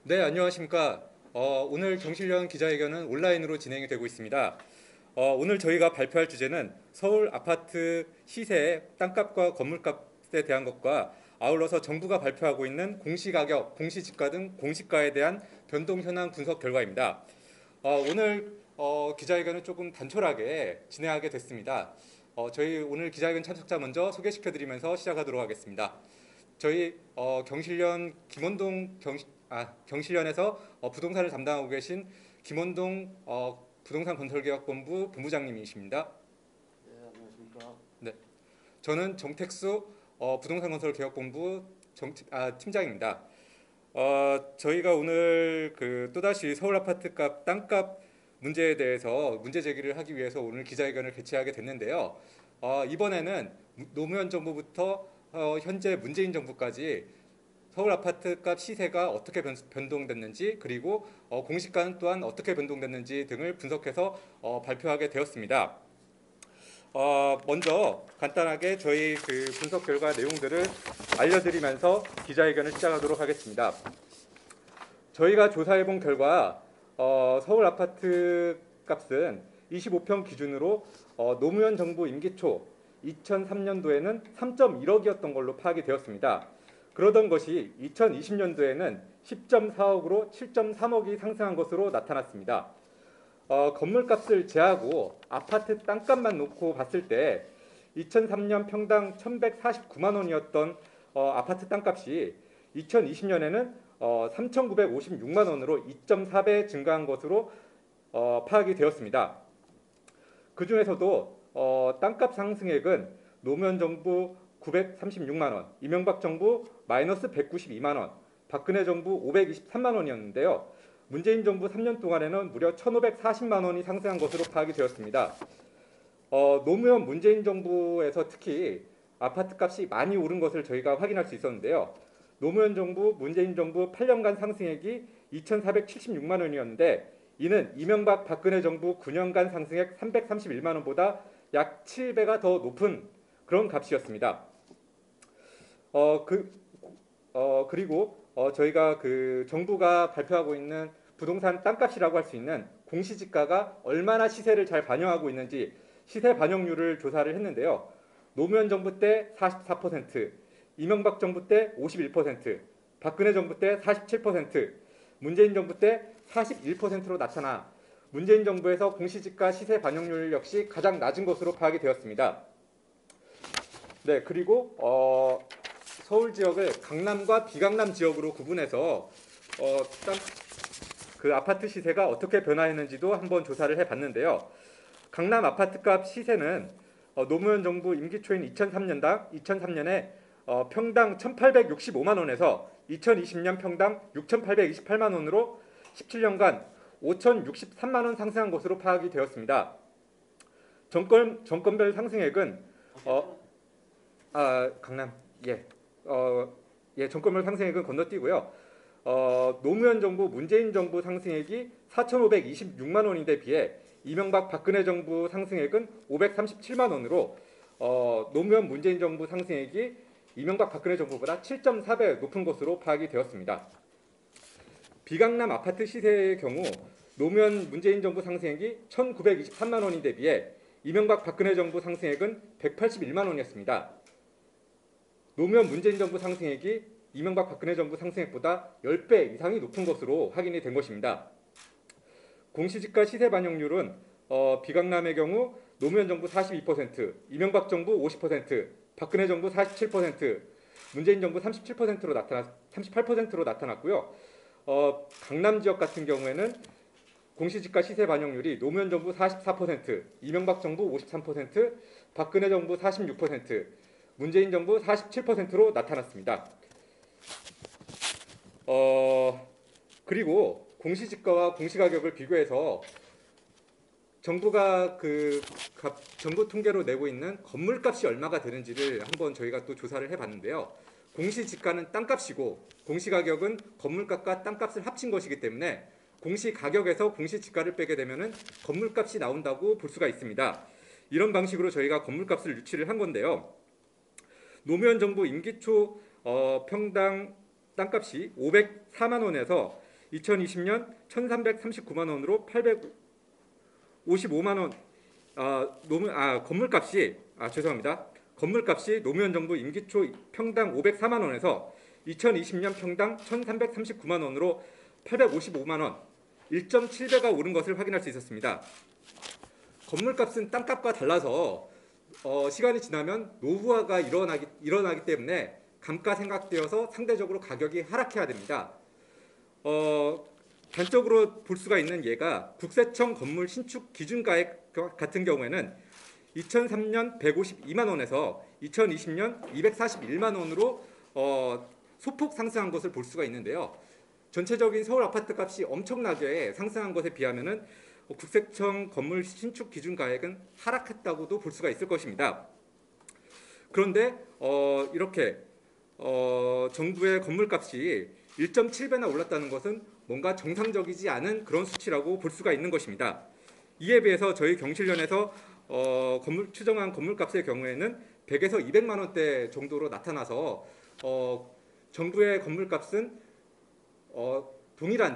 네, 안녕하십니까. 오늘 경실련 기자회견은 온라인으로 진행이 되고 있습니다. 오늘 저희가 발표할 주제는 서울 아파트 시세, 땅값과 건물값에 대한 것과 아울러서 정부가 발표하고 있는 공시가격, 공시지가 등 공시가에 대한 변동 현황 분석 결과입니다. 오늘 기자회견은 조금 단촐하게 진행하게 됐습니다. 저희 오늘 기자회견 참석자 먼저 소개시켜드리면서 시작하도록 하겠습니다. 저희 경실련 경실련에서 부동산을 담당하고 계신 김원동 부동산 건설개혁본부 본부장님이십니다. 네, 안녕하십니까. 네, 저는 정택수 부동산 건설개혁본부 팀장입니다. 저희가 오늘 또다시 서울 아파트값, 땅값 문제에 대해서 문제 제기를 하기 위해서 오늘 기자회견을 개최하게 됐는데요. 이번에는 노무현 정부부터 현재 문재인 정부까지 서울 아파트값 시세가 어떻게 변동됐는지, 그리고 공시가는 또한 어떻게 변동됐는지 등을 분석해서 발표하게 되었습니다. 먼저 간단하게 저희 분석 결과 내용들을 알려드리면서 기자회견을 시작하도록 하겠습니다. 저희가 조사해본 결과 서울 아파트 값은 25평 기준으로 노무현 정부 임기 초 2003년도에는 3.1억이었던 걸로 파악이 되었습니다. 그러던 것이 2020년도에는 10.4억으로 7.3억이 상승한 것으로 나타났습니다. 건물값을 제하고 아파트 땅값만 놓고 봤을 때 2003년 평당 1,149만 원이었던 아파트 땅값이 2020년에는 3,956만 원으로 2.4배 증가한 것으로 파악이 되었습니다. 그 중에서도 땅값 상승액은 노무현 정부 936만 원, 이명박 정부 마이너스 192만 원, 박근혜 정부 523만 원이었는데요. 문재인 정부 3년 동안에는 무려 1,540만 원이 상승한 것으로 파악이 되었습니다. 노무현 문재인 정부에서 특히 아파트 값이 많이 오른 것을 저희가 확인할 수 있었는데요. 노무현 정부, 문재인 정부 8년간 상승액이 2,476만 원이었는데 이는 이명박 박근혜 정부 9년간 상승액 331만 원보다 약 7배가 더 높은 그런 값이었습니다. 그리고 저희가 정부가 발표하고 있는 부동산 땅값이라고 할 수 있는 공시지가가 얼마나 시세를 잘 반영하고 있는지 시세 반영률을 조사를 했는데요. 노무현 정부 때 44%, 이명박 정부 때 51%, 박근혜 정부 때 47%, 문재인 정부 때 41%로 나타나 문재인 정부에서 공시지가 시세 반영률 역시 가장 낮은 것으로 파악이 되었습니다. 네, 그리고 서울 지역을 강남과 비강남 지역으로 구분해서 아파트 시세가 어떻게 변화했는지도 한번 조사를 해봤는데요. 강남 아파트값 시세는 노무현 정부 임기 초인 2003년에 평당 1,865만 원에서 2020년 평당 6,828만 원으로 17년간 5,063만 원 상승한 것으로 파악이 되었습니다. 정권별 상승액은 강남 정권별 상승액은 건너뛰고요. 노무현 정부, 문재인 정부 상승액이 4,526만 원인데 비해 이명박 박근혜 정부 상승액은 537만 원으로 노무현 문재인 정부 상승액이 이명박 박근혜 정부보다 7.4배 높은 것으로 파악이 되었습니다. 비강남 아파트 시세의 경우 노무현 문재인 정부 상승액이 1,923만 원인데 비해 이명박 박근혜 정부 상승액은 181만 원이었습니다. 노무현 문재인 정부 상승액이 이명박 박근혜 정부 상승액보다 10배 이상이 높은 것으로 확인이 된 것입니다. 공시지가 시세 반영률은 비강남의 경우 노무현 정부 42%, 이명박 정부 50%, 박근혜 정부 47%, 문재인 정부 38%로 나타났고요. 강남 지역 같은 경우에는 공시지가 시세 반영률이 노무현 정부 44%, 이명박 정부 53%, 박근혜 정부 46%, 문재인 정부 47%로 나타났습니다. 그리고 공시지가와 공시가격을 비교해서 정부가 정부 통계로 내고 있는 건물값이 얼마가 되는지를 한번 저희가 또 조사를 해봤는데요. 공시지가는 땅값이고 공시가격은 건물값과 땅값을 합친 것이기 때문에 공시가격에서 공시지가를 빼게 되면 건물값이 나온다고 볼 수가 있습니다. 이런 방식으로 저희가 건물값을 유치를 한 건데요. 노무현 정부 임기 초 평당 땅값이 504만 원에서 2020년 1,339만 원으로 855만 원. 건물값이 노무현 정부 임기 초 평당 504만 원에서 2020년 평당 1,339만 원으로 855만 원, 1.7배가 오른 것을 확인할 수 있었습니다. 건물값은 땅값과 달라서 시간이 지나면 노후화가 일어나기 때문에 감가생각되어서 상대적으로 가격이 하락해야 됩니다. 단적으로 볼 수가 있는 예가 국세청 건물 신축 기준가액 같은 경우에는 2003년 152만 원에서 2020년 241만 원으로 소폭 상승한 것을 볼 수가 있는데요. 전체적인 서울 아파트 값이 엄청나게 상승한 것에 비하면은 국세청 건물 신축 기준가액은 하락했다고도 볼 수가 있을 것입니다. 그런데 이렇게 정부의 건물값이 1.7배나 올랐다는 것은 뭔가 정상적이지 않은 그런 수치라고 볼 수가 있는 것입니다. 이에 비해서 저희 경실련에서 추정한 건물값의 경우에는 100에서 200만 원대 정도로 나타나서 정부의 건물값은 동일한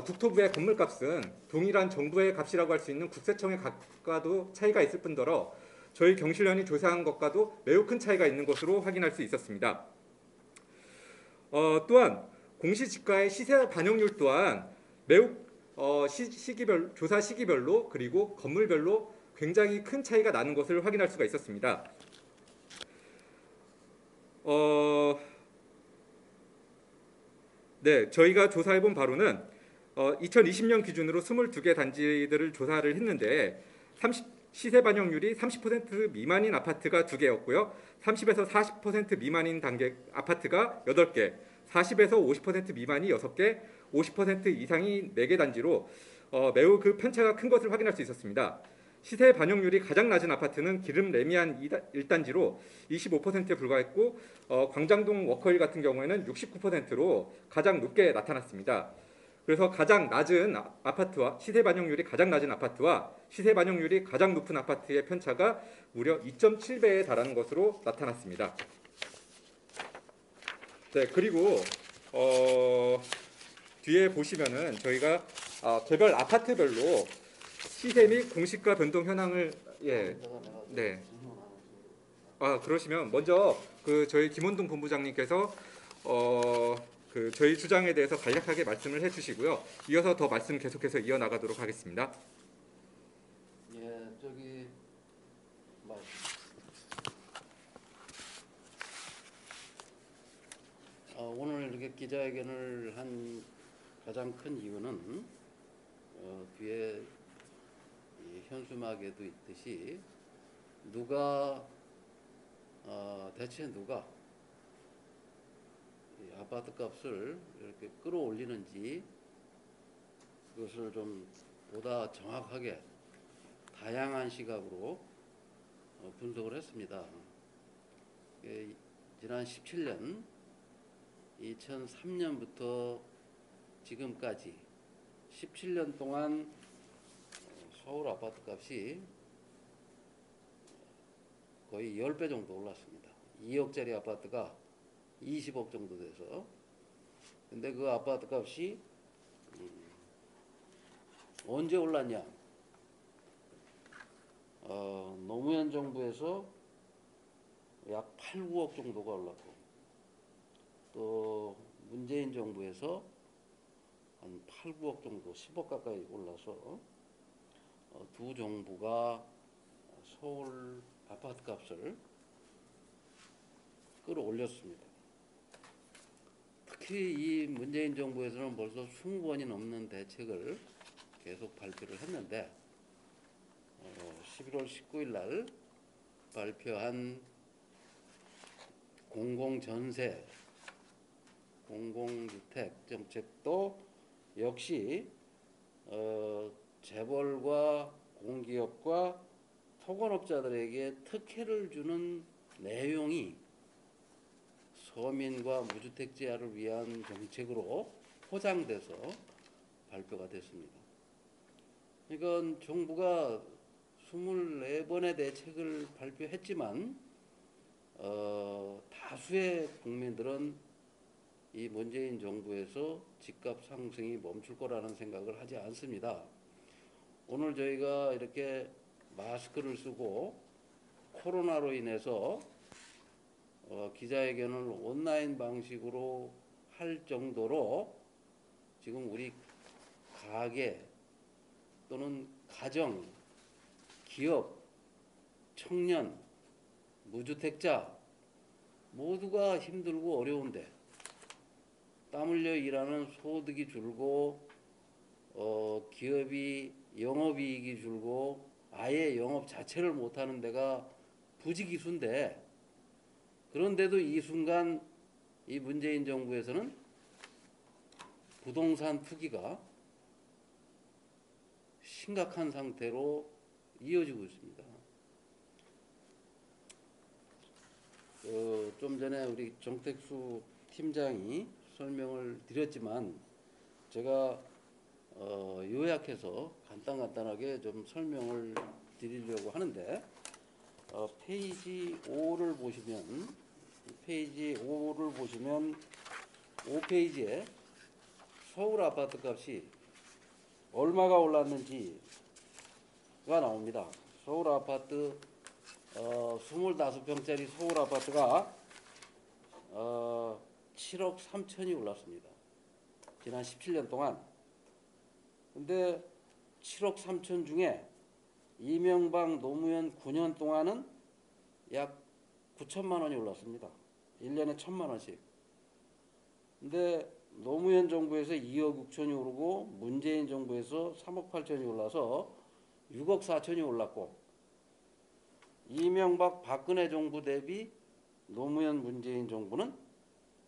국토부의 건물값은 동일한 정부의 값이라고 할 수 있는 국세청의 값과도 차이가 있을 뿐더러 저희 경실련이 조사한 것과도 매우 큰 차이가 있는 것으로 확인할 수 있었습니다. 또한 공시지가의 시세 반영률 또한 매우 조사 시기별로 그리고 건물별로 굉장히 큰 차이가 나는 것을 확인할 수가 있었습니다. 네, 저희가 조사해본 바로는 2020년 기준으로 22개 단지들을 조사를 했는데 시세 반영률이 30% 미만인 아파트가 2개였고요. 30에서 40% 미만인 단계 아파트가 8개, 40에서 50% 미만이 6개, 50% 이상이 4개 단지로 매우 그 편차가 큰 것을 확인할 수 있었습니다. 시세 반영률이 가장 낮은 아파트는 기름 레미안 1단지로 25%에 불과했고 광장동 워커힐 같은 경우에는 69%로 가장 높게 나타났습니다. 그래서 가장 낮은 아파트와 시세 반영률이 가장 낮은 아파트와 시세 반영률이 가장 높은 아파트의 편차가 무려 2.7배에 달하는 것으로 나타났습니다. 네, 그리고 뒤에 보시면은 저희가 개별 아파트별로 시세 및 공시가 변동 현황을 네. 그러시면 먼저 저희 김원동 본부장님께서 저희 주장에 대해서 간략하게 말씀을 해주시고요. 이어서 더 말씀 계속해서 이어나가도록 하겠습니다. 예, 오늘 이렇게 기자회견을 한 가장 큰 이유는 뒤에 이 현수막에도 있듯이 대체 누가 이 아파트 값을 이렇게 끌어올리는지 그것을 좀 보다 정확하게 다양한 시각으로 분석을 했습니다. 지난 17년 2003년부터 지금까지 17년 동안 서울 아파트 값이 거의 10배 정도 올랐습니다. 2억짜리 아파트가 20억 정도 돼서. 근데 그 아파트 값이 언제 올랐냐? 노무현 정부에서 약 8, 9억 정도가 올랐고, 또 문재인 정부에서 한 8, 9억 정도, 10억 가까이 올라서 두 정부가 서울 아파트 값을 끌어올렸습니다. 특히 이 문재인 정부에서는 벌써 20번이 넘는 대책을 계속 발표를 했는데 11월 19일 날 발표한 공공전세, 공공주택 정책도 역시 재벌과 공기업과 토건업자들에게 특혜를 주는 내용이 서민과 무주택자를 위한 정책으로 포장돼서 발표가 됐습니다. 이건 정부가 24번의 대책을 발표했지만 다수의 국민들은 이 문재인 정부에서 집값 상승이 멈출 거라는 생각을 하지 않습니다. 오늘 저희가 이렇게 마스크를 쓰고 코로나로 인해서 기자회견을 온라인 방식으로 할 정도로 지금 우리 가게 또는 가정, 기업, 청년, 무주택자 모두가 힘들고 어려운데 땀 흘려 일하는 소득이 줄고 기업이 영업이익이 줄고 아예 영업 자체를 못하는 데가 부지기수인데 그런데도 이 순간 이 문재인 정부에서는 부동산 투기가 심각한 상태로 이어지고 있습니다. 좀 전에 우리 정택수 팀장이 설명을 드렸지만 제가 요약해서 간단하게 좀 설명을 드리려고 하는데 페이지 5를 보시면 5페이지에 서울 아파트 값이 얼마가 올랐는지가 나옵니다. 서울 아파트 25평짜리 서울 아파트가 7억 3천이 올랐습니다. 지난 17년 동안. 근데 7억 3천 중에 이명박 노무현 9년 동안은 약 9천만 원이 올랐습니다. 1년에 1천만 원씩. 근데 노무현 정부에서 2억 6천이 오르고 문재인 정부에서 3억 8천이 올라서 6억 4천이 올랐고 이명박 박근혜 정부 대비 노무현 문재인 정부는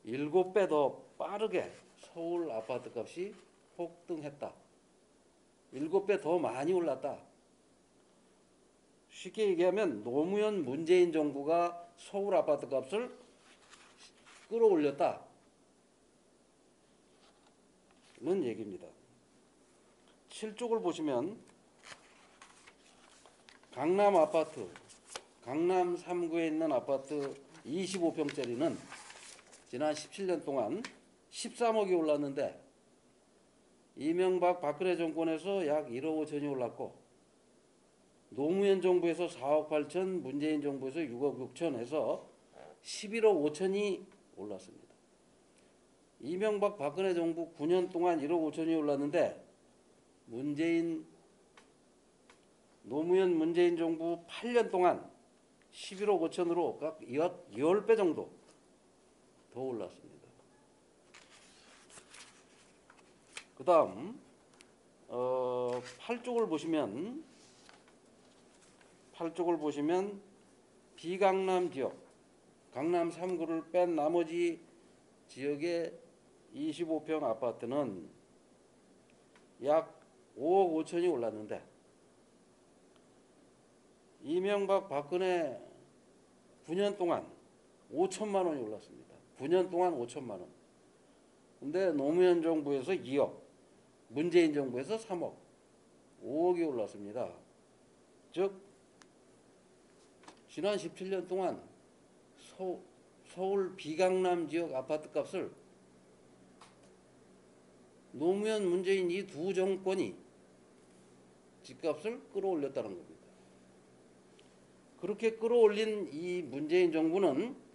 7배 더 빠르게 서울 아파트 값이 폭등했다. 7배 더 많이 올랐다. 쉽게 얘기하면 노무현 문재인 정부가 서울 아파트 값을 끌어올렸다. 는 얘기입니다. 7쪽을 보시면 강남 아파트, 강남 3구에 있는 아파트 25평짜리는 지난 17년 동안 13억이 올랐는데 이명박 박근혜 정권에서 약 1억 5천이 올랐고 노무현 정부에서 4억 8천, 문재인 정부에서 6억 6천 해서 11억 5천이 올랐습니다. 이명박 박근혜 정부 9년 동안 1억 5천이 올랐는데 노무현 문재인 정부 8년 동안 11억 5천으로 각 10배 정도 더 올랐습니다. 그 다음 8쪽을 보시면 비강남 지역, 강남 3구를 뺀 나머지 지역의 25평 아파트는 약 5억 5천이 올랐는데 이명박 박근혜 9년 동안 5천만 원이 올랐습니다. 9년 동안 5천만 원. 근데 노무현 정부에서 2억, 문재인 정부에서 3억, 5억이 올랐습니다. 즉 지난 17년 동안 서울 비강남 지역 아파트 값을 노무현 문재인 이 두 정권이 집값을 끌어올렸다는 겁니다. 그렇게 끌어올린 이 문재인 정부는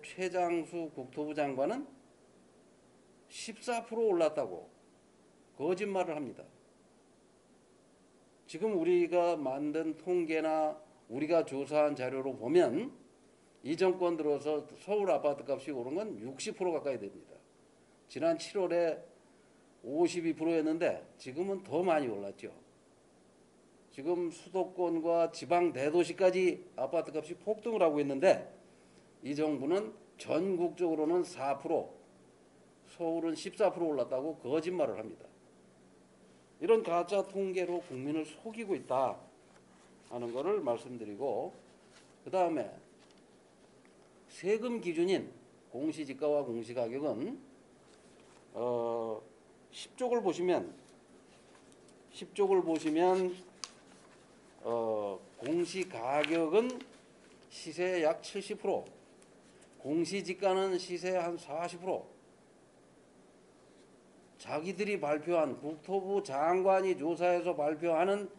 최장수 국토부 장관은 14% 올랐다고 거짓말을 합니다. 지금 우리가 만든 통계나 우리가 조사한 자료로 보면 이 정권 들어서 서울 아파트 값이 오른 건 60% 가까이 됩니다. 지난 7월에 52%였는데 지금은 더 많이 올랐죠. 지금 수도권과 지방 대도시까지 아파트 값이 폭등을 하고 있는데 이 정부는 전국적으로는 4%, 서울은 14% 올랐다고 거짓말을 합니다. 이런 가짜 통계로 국민을 속이고 있다 하는 것을 말씀드리고, 그 다음에 세금 기준인 공시지가와 공시가격은 10쪽을 보시면 공시가격은 시세의 약 70%, 공시지가는 시세 한 40%. 자기들이 발표한 국토부 장관이 조사해서 발표하는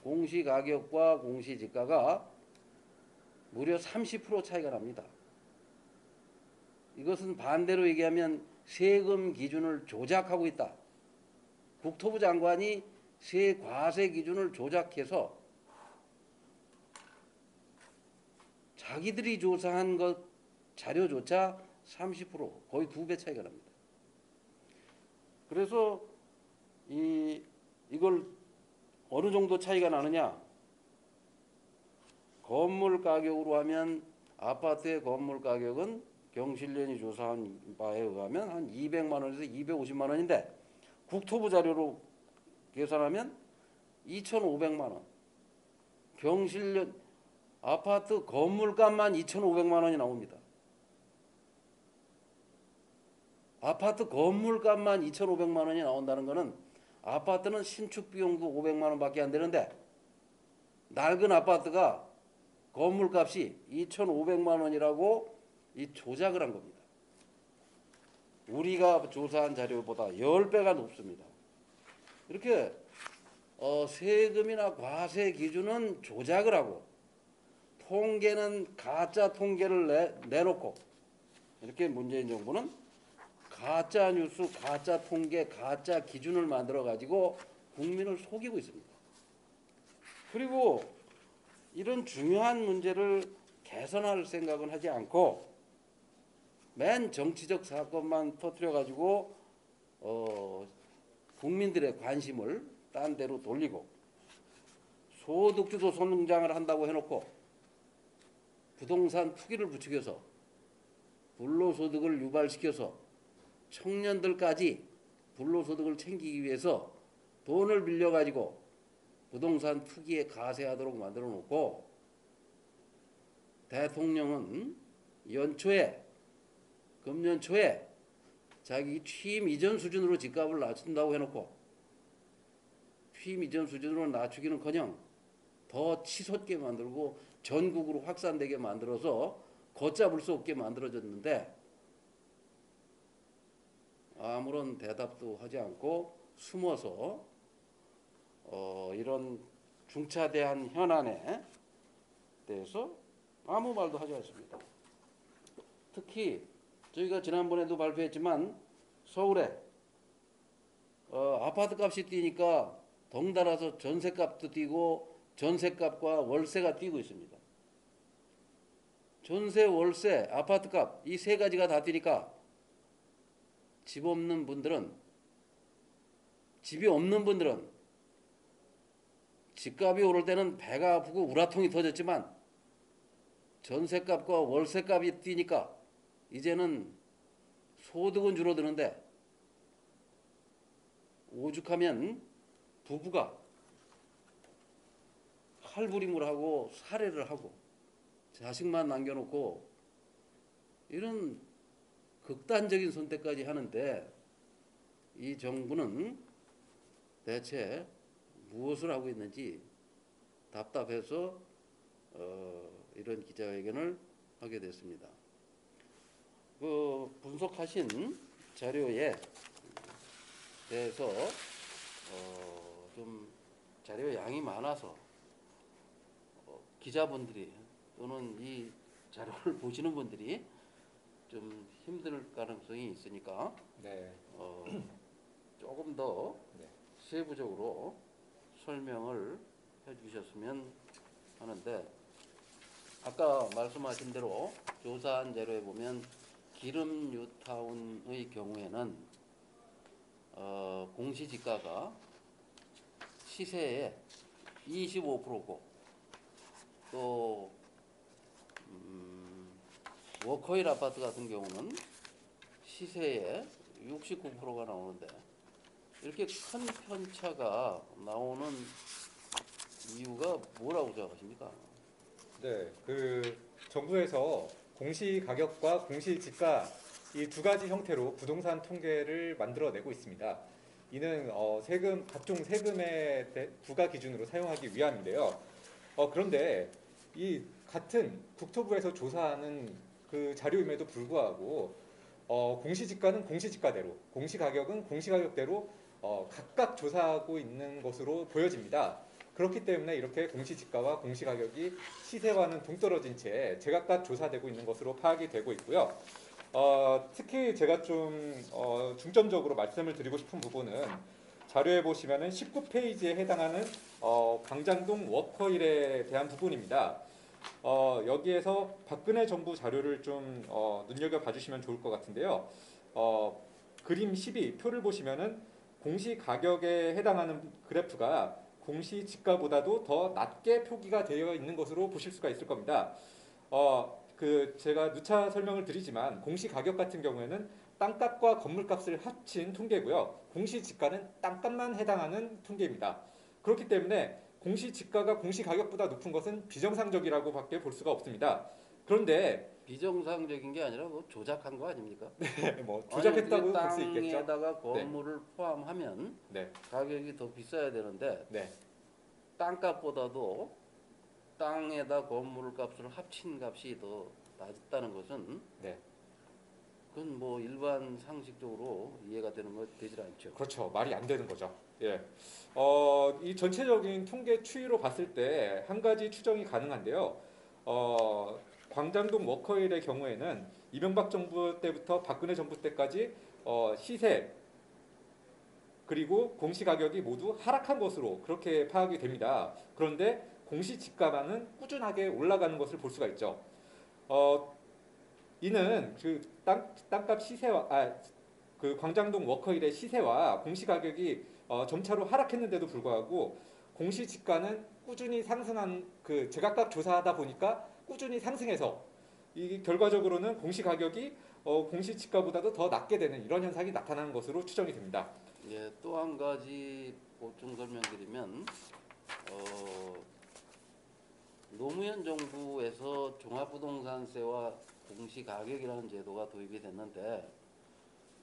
공시가격과 공시지가가 무려 30% 차이가 납니다. 이것은 반대로 얘기하면 세금 기준을 조작하고 있다. 국토부 장관이 세과세 기준을 조작해서 자기들이 조사한 것 자료조차 30% 거의 2배 차이가 납니다. 그래서 이걸 어느 정도 차이가 나느냐? 건물 가격으로 하면 아파트의 건물 가격은 경실련이 조사한 바에 의하면 한 200만 원에서 250만 원인데 국토부 자료로 계산하면 2,500만 원. 경실련 아파트 건물값만 2,500만 원이 나옵니다. 아파트 건물값만 2,500만 원이 나온다는 것은 아파트는 신축 비용도 500만 원밖에 안 되는데 낡은 아파트가 건물값이 2,500만 원이라고 이 조작을 한 겁니다. 우리가 조사한 자료보다 10배가 높습니다. 이렇게 세금이나 과세 기준은 조작을 하고 통계는 가짜 통계를 내놓고 이렇게 문재인 정부는 가짜 뉴스, 가짜 통계, 가짜 기준을 만들어 가지고 국민을 속이고 있습니다. 그리고 이런 중요한 문제를 개선할 생각은 하지 않고 맨 정치적 사건만 터뜨려 가지고 국민들의 관심을 딴 데로 돌리고 소득주도 성장을 한다고 해놓고 부동산 투기를 부추겨서 불로소득을 유발시켜서 청년들까지 불로소득을 챙기기 위해서 돈을 빌려가지고 부동산 투기에 가세하도록 만들어 놓고 대통령은 금년 초에 자기 취임 이전 수준으로 집값을 낮춘다고 해놓고 취임 이전 수준으로 낮추기는커녕 더 치솟게 만들고 전국으로 확산되게 만들어서 걷잡을 수 없게 만들어졌는데 아무런 대답도 하지 않고 숨어서 이런 중차대한 현안에 대해서 아무 말도 하지 않습니다. 특히 저희가 지난번에도 발표했지만 서울에 아파트 값이 뛰니까 덩달아서 전세값도 뛰고 전세값과 월세가 뛰고 있습니다. 전세, 월세, 아파트값 이 세 가지가 다 뛰니까 집이 없는 분들은 집값이 오를 때는 배가 아프고 우라통이 터졌지만 전세값과 월세값이 뛰니까 이제는 소득은 줄어드는데 오죽하면 부부가 칼부림을 하고 살해를 하고 자식만 남겨놓고 이런 극단적인 선택까지 하는데 이 정부는 대체 무엇을 하고 있는지 답답해서 이런 기자회견을 하게 됐습니다. 그 분석하신 자료에 대해서 좀 자료 양이 많아서 기자분들이 또는 이 자료를 보시는 분들이 좀 힘들 가능성이 있으니까 네. 조금 더 네. 세부적으로 설명을 해주셨으면 하는데 아까 말씀하신 대로 조사한 자료에 보면 기름 뉴타운의 경우에는 공시지가가 시세의 25%고 또 워커힐 아파트 같은 경우는 시세의 69%가 나오는데 이렇게 큰 편차가 나오는 이유가 뭐라고 생각하십니까? 네, 정부에서 공시가격과 공시지가 이 두 가지 형태로 부동산 통계를 만들어내고 있습니다. 이는 각종 세금의 부과 기준으로 사용하기 위함인데요. 그런데 이 같은 국토부에서 조사하는 그 자료임에도 불구하고 공시지가는 공시지가대로, 공시가격은 공시가격대로 각각 조사하고 있는 것으로 보여집니다. 그렇기 때문에 이렇게 공시지가와 공시가격이 시세와는 동떨어진 채 제각각 조사되고 있는 것으로 파악이 되고 있고요. 특히 제가 좀 중점적으로 말씀을 드리고 싶은 부분은 자료에 보시면은 19페이지에 해당하는 광장동 워커힐에 대한 부분입니다. 여기에서 박근혜 정부 자료를 좀 눈여겨봐 주시면 좋을 것 같은데요. 그림 12 표를 보시면은 공시 가격에 해당하는 그래프가 공시 지가보다도 더 낮게 표기가 되어 있는 것으로 보실 수가 있을 겁니다. 제가 누차 설명을 드리지만 공시 가격 같은 경우에는 땅값과 건물값을 합친 통계고요. 공시 지가는 땅값만 해당하는 통계입니다. 그렇기 때문에 공시 지가가 공시 가격보다 높은 것은 비정상적이라고밖에 볼 수가 없습니다. 그런데 비정상적인 게 아니라 뭐 조작한 거 아닙니까? 뭐 아니 조작했다고 어떻게 볼 수 있겠죠. 땅에다가 네, 건물을 포함하면 네, 가격이 더 비싸야 되는데 네, 땅값보다도 땅에다 건물 값을 합친 값이 더 낮다는 것은 네. 그건 뭐 일반 상식적으로 이해가 되는 거 되질 않죠. 그렇죠. 말이 안 되는 거죠. 예. 이 전체적인 통계 추이로 봤을 때 한 가지 추정이 가능한데요. 광장동 워커힐의 경우에는 이명박 정부 때부터 박근혜 정부 때까지 시세 그리고 공시 가격이 모두 하락한 것으로 그렇게 파악이 됩니다. 그런데 공시 지가만은 꾸준하게 올라가는 것을 볼 수가 있죠. 어, 이는 그 땅값 시세와 그 광장동 워커힐의 시세와 공시 가격이 점차로 하락했는데도 불구하고 공시 지가는 꾸준히 상승한 그 제각각 조사하다 보니까 꾸준히 상승해서 이 결과적으로는 공시 가격이 공시 지가보다도 더 낮게 되는 이런 현상이 나타나는 것으로 추정이 됩니다. 예, 또 한 가지 보충 설명드리면 노무현 정부에서 종합부동산세와 공시가격이라는 제도가 도입이 됐는데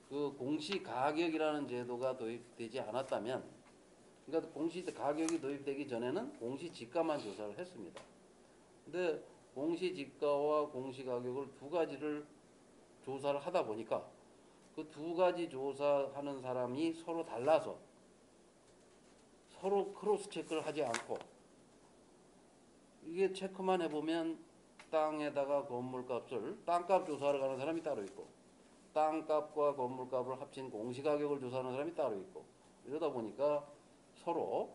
그 공시가격이라는 제도가 도입되지 않았다면 그러니까 공시가격이 도입되기 전에는 공시지가만 조사를 했습니다. 근데 공시지가와 공시가격을 두 가지를 조사를 하다 보니까 그 두 가지 조사하는 사람이 서로 달라서 서로 크로스 체크를 하지 않고 이게 체크만 해보면 땅에다가 건물값을 땅값 조사하러 가는 사람이 따로 있고 땅값과 건물값을 합친 공시가격을 조사하는 사람이 따로 있고 이러다 보니까 서로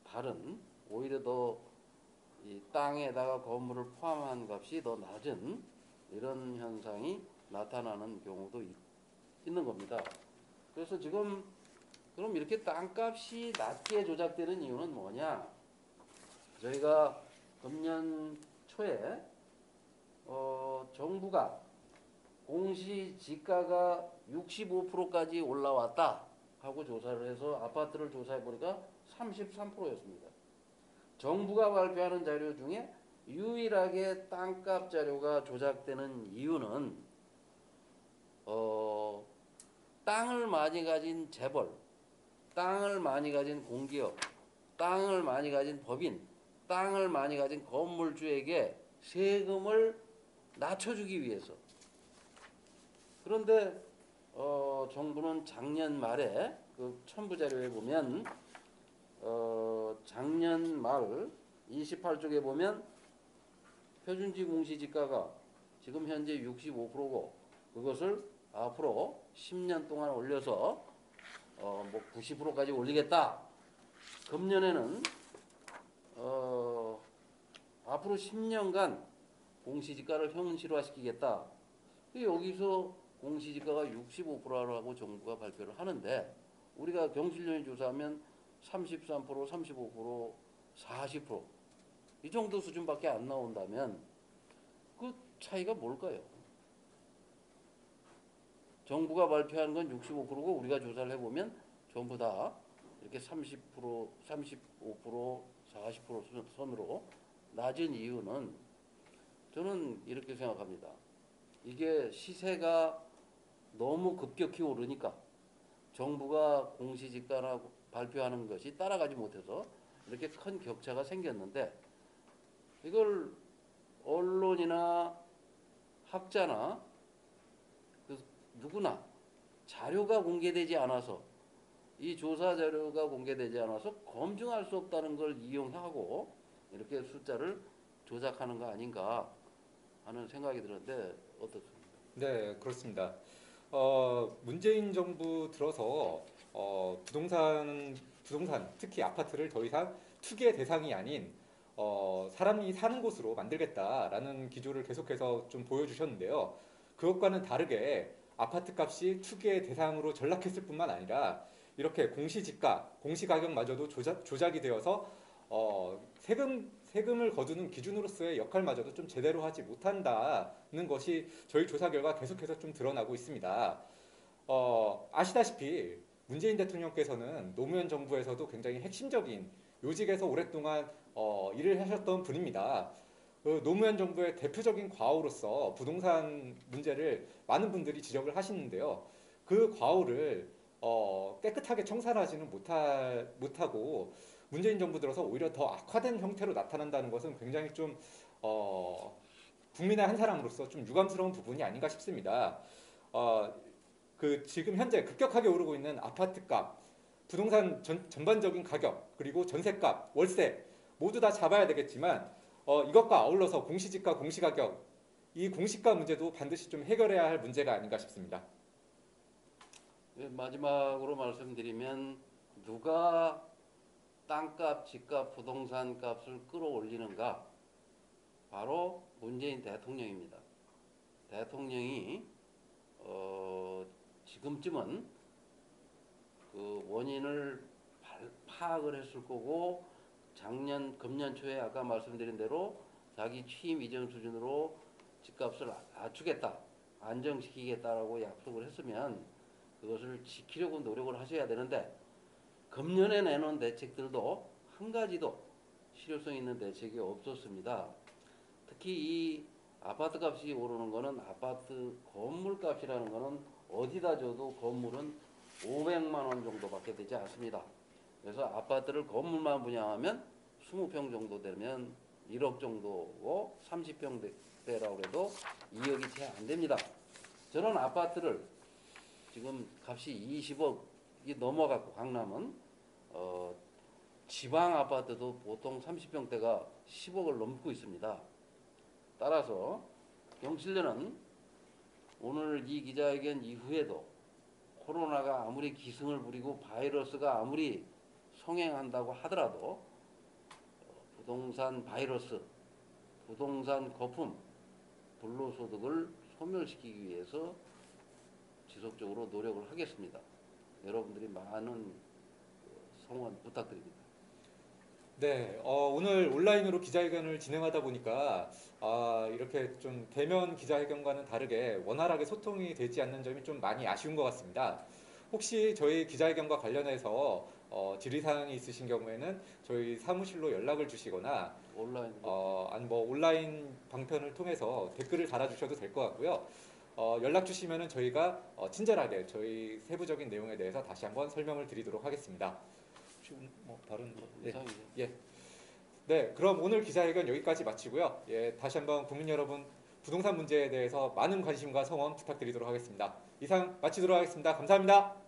다른 오히려 더 이 땅에다가 건물을 포함한 값이 더 낮은 이런 현상이 나타나는 경우도 있는 겁니다. 그래서 지금 그럼 이렇게 땅값이 낮게 조작되는 이유는 뭐냐? 저희가 금년 초에 정부가 공시지가가 65%까지 올라왔다 하고 조사를 해서 아파트를 조사해 보니까 33%였습니다. 정부가 발표하는 자료 중에 유일하게 땅값 자료가 조작되는 이유는 땅을 많이 가진 재벌, 땅을 많이 가진 공기업, 땅을 많이 가진 법인, 땅을 많이 가진 건물주에게 세금을 낮춰주기 위해서. 그런데 정부는 작년 말에 그 첨부 자료에 보면 작년 말 28쪽에 보면 표준지 공시지가가 지금 현재 65%고 그것을 앞으로 10년 동안 올려서 뭐 90%까지 올리겠다. 금년에는 앞으로 10년간 공시지가를 현실화시키겠다. 여기서 공시지가가 65%라고 정부가 발표를 하는데 우리가 경실련이 조사하면 33%, 35%, 40%이 정도 수준밖에 안 나온다면 그 차이가 뭘까요? 정부가 발표한 건 65%고 우리가 조사를 해보면 전부 다 이렇게 30%, 35%, 40% 선으로 낮은 이유는 저는 이렇게 생각합니다. 이게 시세가 너무 급격히 오르니까 정부가 공시지가나 발표하는 것이 따라가지 못해서 이렇게 큰 격차가 생겼는데 이걸 언론이나 학자나 그 누구나 자료가 공개되지 않아서 이 조사 자료가 공개되지 않아서 검증할 수 없다는 걸 이용하고 이렇게 숫자를 조작하는 거 아닌가 하는 생각이 드는데 어떻습니까? 네, 그렇습니다. 문재인 정부 들어서 부동산 특히 아파트를 더 이상 투기의 대상이 아닌 사람이 사는 곳으로 만들겠다라는 기조를 계속해서 좀 보여주셨는데요. 그것과는 다르게 아파트 값이 투기의 대상으로 전락했을 뿐만 아니라 이렇게 공시지가, 공시가격마저도 조작이 되어서 세금을 거두는 기준으로서의 역할마저도 좀 제대로 하지 못한다는 것이 저희 조사 결과 계속해서 좀 드러나고 있습니다. 아시다시피 문재인 대통령께서는 노무현 정부에서도 굉장히 핵심적인 요직에서 오랫동안 일을 하셨던 분입니다. 그 노무현 정부의 대표적인 과오로서 부동산 문제를 많은 분들이 지적을 하시는데요. 그 과오를 깨끗하게 청산하지는 못하고 문재인 정부 들어서 오히려 더 악화된 형태로 나타난다는 것은 굉장히 좀 국민의 한 사람으로서 좀 유감스러운 부분이 아닌가 싶습니다. 그 지금 현재 급격하게 오르고 있는 아파트값, 부동산 전반적인 가격, 그리고 전세값, 월세 모두 다 잡아야 되겠지만 이것과 아울러서 공시지가, 공시가격 이 공시가 문제도 반드시 좀 해결해야 할 문제가 아닌가 싶습니다. 예, 마지막으로 말씀드리면 누가 땅값, 집값, 부동산 값을 끌어올리는가? 바로 문재인 대통령입니다. 대통령이 지금쯤은 그 원인을 파악을 했을 거고 금년 초에 아까 말씀드린 대로 자기 취임 이전 수준으로 집값을 낮추겠다, 안정시키겠다라고 약속을 했으면 그것을 지키려고 노력을 하셔야 되는데 금년에 내놓은 대책들도 한 가지도 실효성 있는 대책이 없었습니다. 특히 이 아파트 값이 오르는 거는 아파트 건물 값이라는 거는 어디다 줘도 건물은 500만 원 정도밖에 되지 않습니다. 그래서 아파트를 건물만 분양하면 20평 정도 되면 1억 정도고 30평대라고 해도 2억이 채 안 됩니다. 저런 아파트를 지금 값이 20억이 넘어갔고 강남은 지방 아파트도 보통 30평대가 10억을 넘고 있습니다. 따라서 경실련은 오늘 이 기자회견 이후에도 코로나가 아무리 기승을 부리고 바이러스가 아무리 성행한다고 하더라도 부동산 바이러스, 부동산 거품, 불로소득을 소멸시키기 위해서 지속적으로 노력을 하겠습니다. 여러분들이 많은 성원 부탁드립니다. 네, 오늘 온라인으로 기자회견을 진행하다 보니까 이렇게 좀 대면 기자회견과는 다르게 원활하게 소통이 되지 않는 점이 좀 많이 아쉬운 것 같습니다. 혹시 저희 기자회견과 관련해서 질의사항이 있으신 경우에는 저희 사무실로 연락을 주시거나 아니 뭐 온라인 방편을 통해서 댓글을 달아주셔도 될 것 같고요. 연락 주시면은 저희가 친절하게 저희 세부적인 내용에 대해서 다시 한번 설명을 드리도록 하겠습니다. 혹시 뭐 다른 예. 네, 그럼 오늘 기자회견 여기까지 마치고요. 예, 다시 한번 국민 여러분 부동산 문제에 대해서 많은 관심과 성원 부탁드리도록 하겠습니다. 이상 마치도록 하겠습니다. 감사합니다.